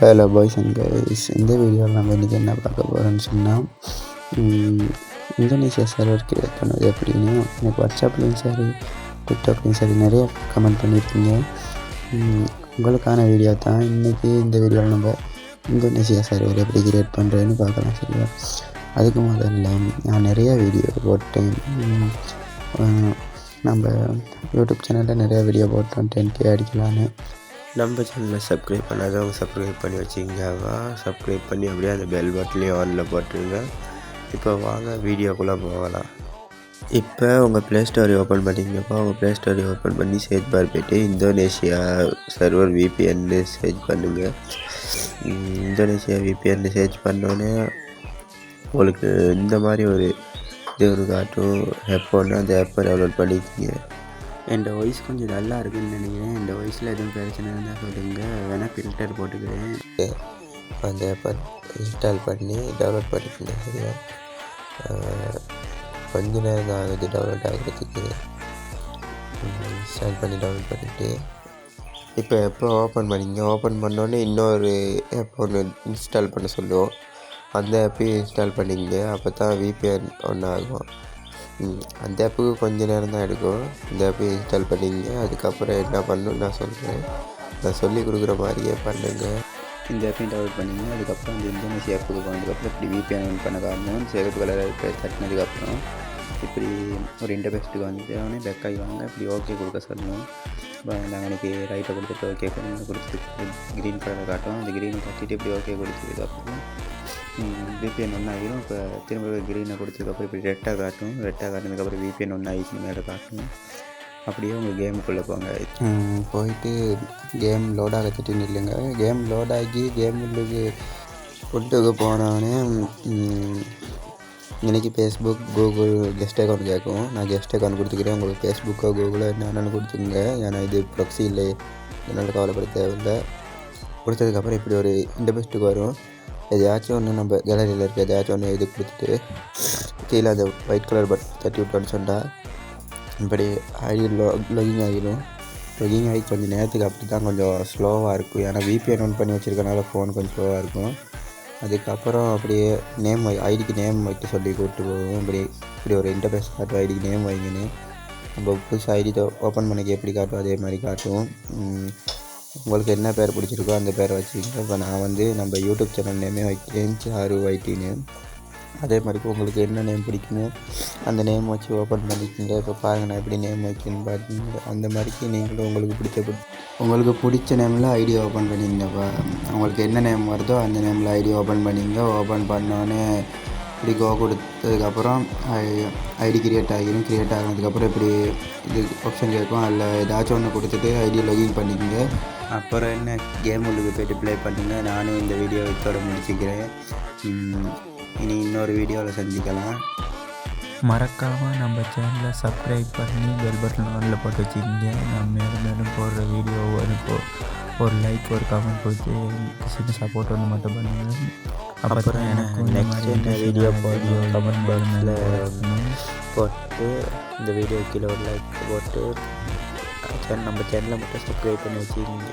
Hello boys and guys, இந்த வீடியோவில் நம்ம இன்றைக்கி என்ன பார்க்க போகிறோன்னு சொன்னால் இந்தோனேஷியா சர்வர் கிரியேட் பண்ணது எப்படின்னு எனக்கு வாட்ஸ்அப்லேயும் சரி டிக்டாக்லேயும் சரி நிறைய கமெண்ட் பண்ணியிருக்கீங்க. உங்களுக்கான வீடியோ தான் இன்றைக்கி. இந்த வீடியோவில் நம்ம இந்தோனேஷியா சர்வர் எப்படி கிரியேட் பண்ணுறதுன்னு பார்க்கலாம். சரியா? அதுக்கு முதல்ல நான் நிறையா வீடியோ போட்டேன். நம்ம யூடியூப் சேனலில் நிறையா வீடியோ போட்டோம் 10K அடிக்கலான்னு. நம்ம சேனலில் சப்ஸ்கிரைப் பண்ணாதவங்க சப்ஸ்கிரைப் பண்ணி வச்சிங்கவா, சப்ஸ்கிரைப் பண்ணி அப்படியே அந்த பெல் பட்டன்லேயும் ஆனில் போட்டுருங்க. இப்போ வாங்க வீடியோக்குள்ளே போகலாம். இப்போ உங்கள் ப்ளே ஸ்டோரி ஓப்பன் பண்ணிங்கப்போ உங்கள் ப்ளே ஸ்டோரி ஓப்பன் பண்ணி சர்ச் பார் போய்ட்டு இந்தோனேஷியா சர்வர் விபிஎன்னு சர்ச் பண்ணுங்கள். இந்தோனேஷியா விபிஎன்னு சர்ச் பண்ணோன்னே உங்களுக்கு இந்த மாதிரி ஒரு இது காட்டும். எப்போன்னா அந்த ஆப்பை டவுன்லோட் பண்ணிக்கிங்க. என் வாய்ஸ் கொஞ்சம் நல்லா இருக்குதுன்னு நினைக்கிறேன். என் வாய்ஸில் எதுவும் பிரச்சனை இருந்தால் சொல்லுங்கள், வேணால் ஃபில்டர் போட்டுக்கிறேன். அந்த ஆப்பை இன்ஸ்டால் பண்ணி டவுன்லோட் பண்ணிக்கங்க. சரியா? கொஞ்ச நேரம் தான் ஆகுது டவுன்லோட் ஆகிறதுக்கு. இன்ஸ்டால் பண்ணி டவுன்லோட் பண்ணிவிட்டு இப்போ எப்போ ஓப்பன் பண்ணிங்க, ஓப்பன் பண்ணோன்னே இன்னொரு ஆப் ஒன்று இன்ஸ்டால் பண்ண சொல்லுவோம். அந்த ஆப்பையும் இன்ஸ்டால் பண்ணிங்க. அப்போ தான் விபிஎன் ஒன்று ஆகும். அந்த ஆப்புக்கு கொஞ்சம் நேரம் தான் எடுக்கும். இந்த ஆப்பையும் இன்ஸ்டால் பண்ணிங்க. அதுக்கப்புறம் என்ன பண்ணணும்னு நான் சொல்கிறேன். நான் சொல்லி கொடுக்குற மாதிரியே பண்ணுங்கள். இந்த ஆப்பையும் டவுன்லோட் பண்ணிங்க. அதுக்கப்புறம் அந்த இந்தோனேஷியா ஆப்புக்கு போனதுக்கப்புறம் இப்படி விபிஎன் ஆன் பண்ண காரணம் சிவப்பு கலர் தட்டினதுக்கப்புறம் இப்படி ஒரு இன்டர்ஃபேஸ்ட்டுக்கு வந்துட்டு அவனே பெக் ஆகிவாங்க. இப்படி ஓகே கொடுக்க சொல்லணும். இப்போ நாளைக்கு ரைட்டை கொடுத்துட்டு ஓகே கொடுத்துட்டு க்ரீன் கலரை காட்டும். அந்த க்ரீனை தட்டிட்டு இப்படி ஓகே கொடுத்ததுக்கப்புறம் விபிஎன் ஒன்று ஆகிடும். இப்போ திரும்ப க்ரீனை கொடுத்ததுக்கப்புறம் இப்படி ரெட்டாக காட்டும். ரெட்டாக காட்டினதுக்கப்புறம் விபிஎன் ஒன்று ஆகிடுச்சு மேலே காட்டும். அப்படியே உங்கள் கேமுக்குள்ளே போங்க. போயிட்டு கேம் லோடாக திட்டின்னு இல்லைங்க. கேம் லோடாகி கேமுக்கு கொண்டுக்கு போனோடனே இன்றைக்கி ஃபேஸ்புக் கூகுள் கெஸ்ட் அக்கௌண்ட் கேட்கும். நான் கெஸ்ட் அக்கௌண்ட் கொடுத்துக்கிறேன். உங்களுக்கு ஃபேஸ்புக்கோ கூகுளோ என்னென்னு கொடுத்துங்க. ஏன்னா இது ப்ரொக்ஸி இல்லை, என்னால் கவலைப்பட தேவையில்லை. கொடுத்ததுக்கப்புறம் இப்படி ஒரு இன்டர்ஃபேஸ்ட்டுக்கு வரும். எதையாச்சும் ஒன்று நம்ம கேலரியில் இருக்க எதையாச்சும் ஒன்று இது கொடுத்துட்டு கீழே அந்த ஒயிட் கலர் பட்டன் தட்டி விட்டோன்னு சொன்னால் இப்படி ஐடி லொகிங் ஆகிடும். லொகிங் ஆகி கொஞ்சம் நேரத்துக்கு அப்படி தான் கொஞ்சம் ஸ்லோவாக இருக்கும். ஏன்னா விபிஎன் ஆன் பண்ணி வச்சுருக்கனால ஃபோன் கொஞ்சம் ஸ்லோவாக இருக்கும். அதுக்கப்புறம் அப்படியே நேம் ஐடிக்கு நேம் வைக்க சொல்லி கூப்பிட்டு போவோம். இப்படி ஒரு இன்டர்ஃபேஸ் காட்டும். ஐடிக்கு நேம் வைங்கன்னு நம்ம புதுசு ஐடி ஓப்பன் பண்ணிக்க எப்படி காட்டும் அதே மாதிரி காட்டும். உங்களுக்கு என்ன பேர் பிடிச்சிருக்கோ அந்த பேரை வச்சுக்கிங்க. இப்போ நான் நம்ம யூடியூப் சேனல் நேமே வைக்கிறேன், சாரு வைட்டின்னு. அதே மாதிரி உங்களுக்கு என்ன நேம் பிடிக்குமோ அந்த நேம் வச்சு ஓப்பன் பண்ணிக்கிங்க. இப்போ பாருங்கள் நான் எப்படி நேம் வைக்கணும்னு பார்த்தீங்க. அந்த மாதிரிக்கு நீங்களும் உங்களுக்கு பிடிச்ச நேமில் ஐடி ஓப்பன் பண்ணிங்கப்பா. உங்களுக்கு என்ன நேம் வருதோ அந்த நேமில் ஐடி ஓப்பன் பண்ணிங்க. ஓப்பன் பண்ணோன்னே இப்படி கொடுத்ததுக்கப்புறம் ஐடி கிரியேட் ஆகிடும். கிரியேட் ஆகினதுக்கப்புறம் இப்படி இது ஆப்ஷன் கேட்கும். அதில் ஏதாச்சும் ஒன்று கொடுத்துட்டு ஐடியை லொகின் பண்ணிக்கங்க. அப்புறம் என்ன கேம் உள்ளுக்கு போய்ட்டு ப்ளே பண்ணுங்கள். நானும் இந்த வீடியோ இதோட முடிச்சுக்கிறேன். இனி இன்னொரு வீடியோவில் சந்திக்கலாம். மறக்காமல் நம்ம சேனலை சப்ஸ்கிரைப் பண்ணி பெல் பட்டன் ஆனில் போட்டு வச்சுக்கிங்க. நான் மேலும் போடுற வீடியோ ஒரு லைக் ஒரு கமெண்ட் கொடுத்து சின்ன சப்போர்ட் ஒன்று மட்டும் பண்ணுங்கள். அப்புறம் எனக்கு நெக்ஸ்ட் என்ன வீடியோ போடணும் கமெண்ட் பாக்ஸில் போட்டு இந்த வீடியோ கீழே ஒரு லைக் போட்டு நம்ம சேனலை மட்டும் சப்ஸ்கிரைப் பண்ணி வச்சுக்கிங்க.